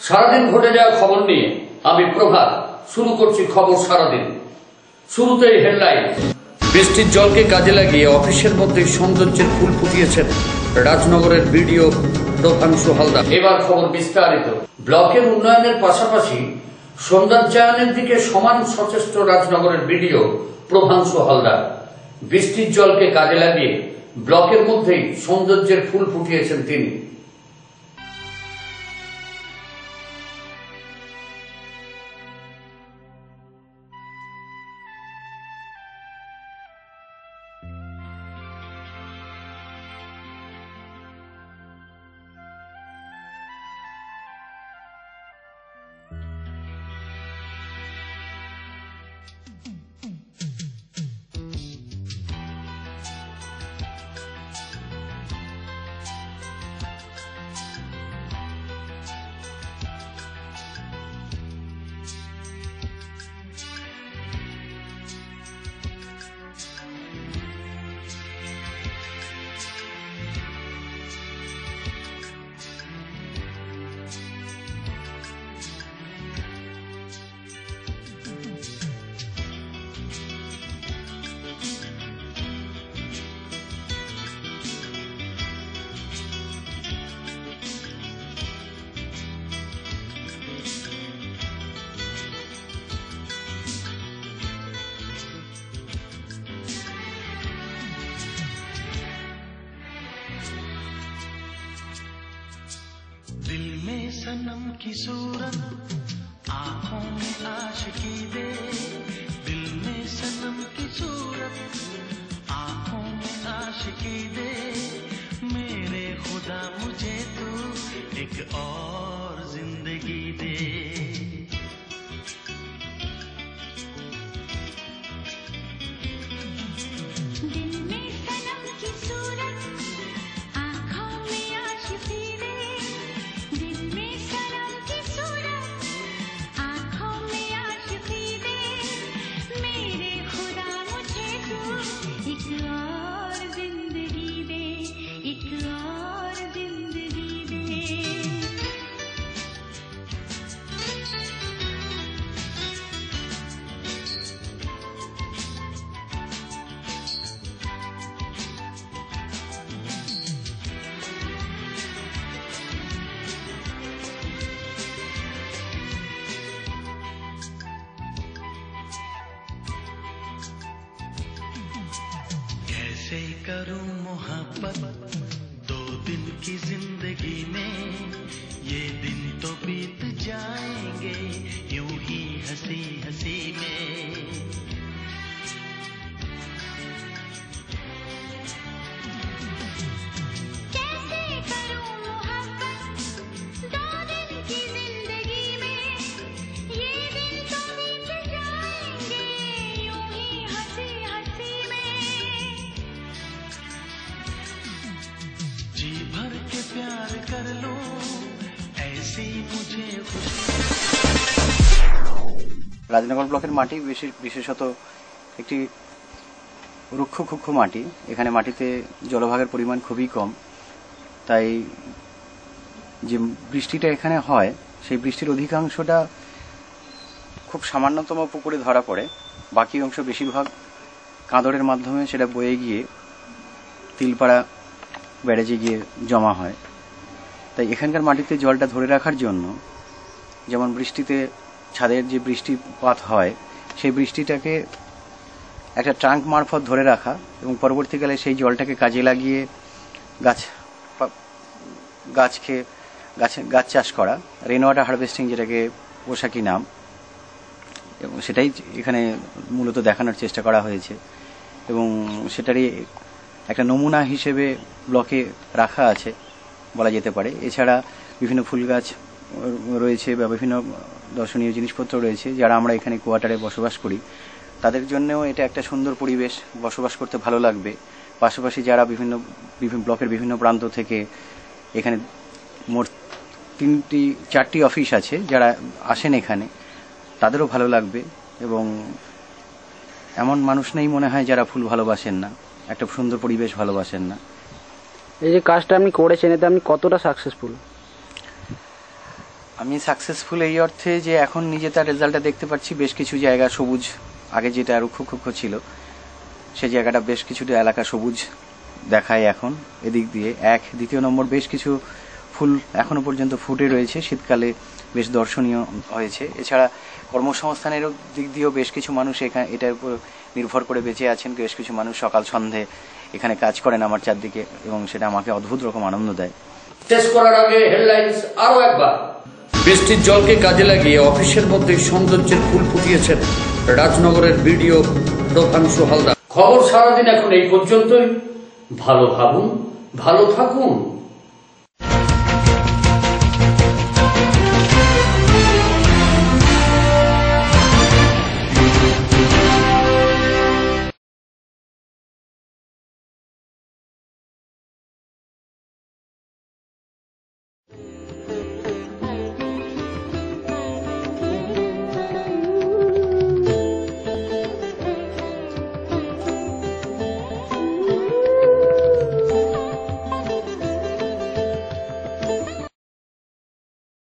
সারাদিন ঘটে যাওয়া খবর নিয়ে আমি প্রভাত শুরু করছি খবর সারাদিন। শুরুতেই হেডলাইন। বৃষ্টির জলকে কাজে লাগিয়ে অফিসের মধ্যে সৌন্দর্যের ফুল ফুটিয়েছেন রাজনগরের বিডিও প্রভাংশু হালদার। এবার খবর বিস্তারিত। ব্লকের উন্নয়নের পাশাপাশি সৌন্দর্যায়নের দিকে সমান সচেষ্ট রাজনগরের বিডিও প্রভাংশু হালদার। বৃষ্টির জলকে কাজে লাগিয়ে ব্লকের মধ্যেই সৌন্দর্যের ফুল ফুটিয়েছেন তিনি। दिल में सनम की सूरत, आँखों में आशिकी दे। दिल में सनम की सूरत, आँखों में आशिकी दे। मेरे खुदा मुझे तू एक और जिंदगी दे। कैसे करूं मोहब्बत 2 दिन की जिंदगी में, ये दिन तो बीत जाएंगे यूं ही हंसी हंसी में। कैसे करूं मोहब्बत 2 दिन की जिंदगी में, ये दिन तो बीत जाएंगे यूं ही हंसी हंसी में। जी भर के प्यार कर लो ऐसी मुझे खुशी। রাজনগর ব্লকের মাটি বিশেষত একটি রুক্ষ খুক্ষ মাটি। এখানে মাটিতে জলভাগের পরিমাণ খুবই কম, তাই যে বৃষ্টিটা এখানে হয় সেই বৃষ্টির অধিকাংশটা খুব সামান্যতম পুকুরে ধরা পড়ে। বাকি অংশ বেশিরভাগ কাঁদরের মাধ্যমে সেটা বয়ে গিয়ে তিলপাড়া ব্যারেজে গিয়ে জমা হয়। তাই এখানকার মাটিতে জলটা ধরে রাখার জন্য, যেমন বৃষ্টিতে ছাদের যে বৃষ্টিপাত হয় সেই বৃষ্টিটাকে একটা ট্রাঙ্ক মারফত ধরে রাখা এবং পরবর্তীকালে সেই জলটাকে কাজে লাগিয়ে গাছ চাষ করা, রেন ওয়াটার হারভেস্টিং যেটাকে পোশাকি নাম, এবং সেটাই এখানে মূলত দেখানোর চেষ্টা করা হয়েছে এবং সেটারই একটা নমুনা হিসেবে ব্লকে রাখা আছে বলা যেতে পারে। এছাড়া বিভিন্ন ফুল গাছ রয়েছে বা বিভিন্ন দর্শনীয় জিনিসপত্র রয়েছে। যারা আমরা এখানে কোয়ার্টারে বসবাস করি তাদের জন্যও এটা একটা সুন্দর পরিবেশ, বসবাস করতে ভালো লাগবে। পাশাপাশি যারা বিভিন্ন ব্লকের বিভিন্ন প্রান্ত থেকে এখানে মোট 4টি অফিস আছে, যারা আসেন এখানে তাদেরও ভালো লাগবে। এবং এমন মানুষ নেই মনে হয় যারা ফুল ভালোবাসেন না, একটা সুন্দর পরিবেশ ভালোবাসেন না। এই যে কাজটা আপনি করেছেন এতে আপনি কতটা সাকসেসফুল? আমি সাকসেসফুল এই অর্থে যে এখন নিজে তার রেজাল্টটা দেখতে পাচ্ছি, বেশ কিছু জায়গা সবুজ, আগে যেটা রুক্ষ ক্ষুক্ষ ছিল সেই জায়গাটা বেশ কিছুটা এলাকা সবুজ দেখায় এখন এদিক দিয়ে। দ্বিতীয় নম্বর, বেশ কিছু ফুল এখনো পর্যন্ত ফুটে রয়েছে, শীতকালে বেশ দর্শনীয় হয়েছে। এছাড়া কর্মসংস্থানের দিক দিয়েও বেশ কিছু মানুষ এটার উপর নির্ভর করে বেঁচে আছেন। বেশ কিছু মানুষ সকাল সন্ধে এখানে কাজ করেন আমার চারদিকে, এবং সেটা আমাকে অদ্ভুত রকম আনন্দ দেয়। শেষ করার আগে হেডলাইন্স আরো একবার। বৃষ্টির জলকে কাজে লাগিয়ে অফিসের মধ্যে সৌন্দর্যের ফুল ফুটিয়েছেন রাজনগরের বিডিও প্রভাংশু হালদার। খবর সারাদিন এখন এই পর্যন্তই। ভালো ভাবুন, ভালো থাকুন।